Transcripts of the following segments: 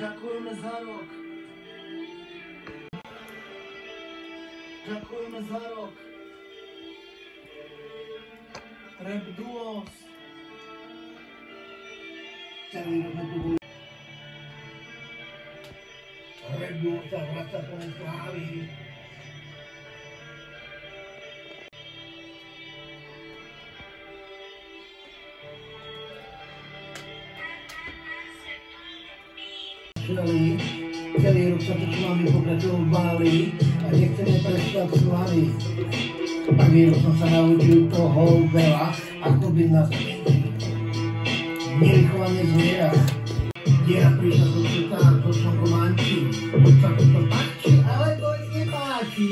Ďakujeme za rok. Ďakujeme za rok. Rap Duos. Celý rok sme tu boli. Rap Duos sa vracia plný slávy. Celý rok sa tu s vami pokračovali a nechceme prestať slavy. Prvý rok som sa naučil toho veľa, ako byť na svete. Nevychované zviera. Diera prišla so svetár, to som komančí. Buď sa to páči, alebo ich nepáči.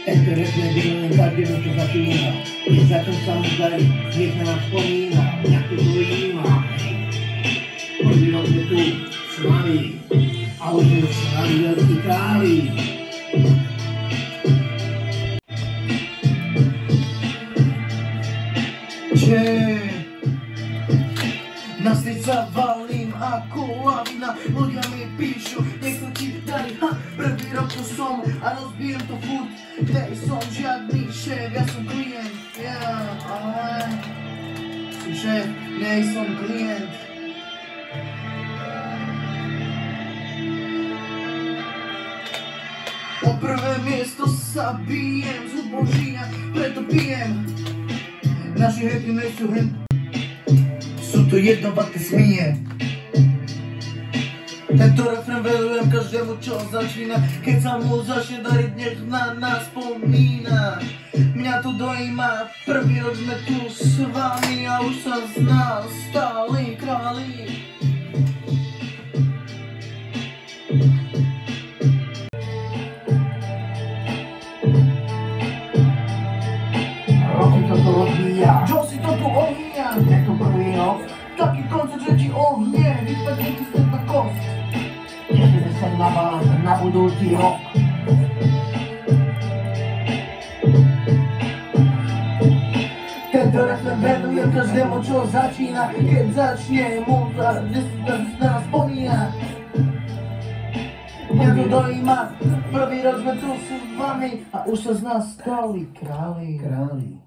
Ešte repne delujem každému, čo začína. Keď za čo sa mu darí, nech na nás spomína. Mňa to dojíma. Prvý rok sme tu s vami, a už sme s vami veľkí králi. Na svet sa valím ako lavina. Ľudia mi píšu, nech sa ti darí. Prvý rok tu som a rozbijem to furt. Nej som žiadny šéf, ja som klient. Ale som šéf, nej som klient. O prvé miesto sa bijem, z hudbou žijem, preto pijem. Naši hejty nejsú hen, sú to jednobaté smie. Tento refrén verujem každému, čo začína. Keď sa mu začne dariť, nech na nás spomína. Mňa tu dojíma, prvý rok sme tu s vami a už sa z nás stali králi. Roky to tu odbíja. Čo si to tu ohýja? Je tu prvý rok. Taký koncert, že ti ohnie, vypadne ti svetná kosť. Tešíme sa na vás na budúci rok. Tento refrén venujem každému, čo začína. Keď začne múza, kde sa nás spomína. Mňa to dojíma, prvý rok sme tu s vami a už sa z nás stali králi.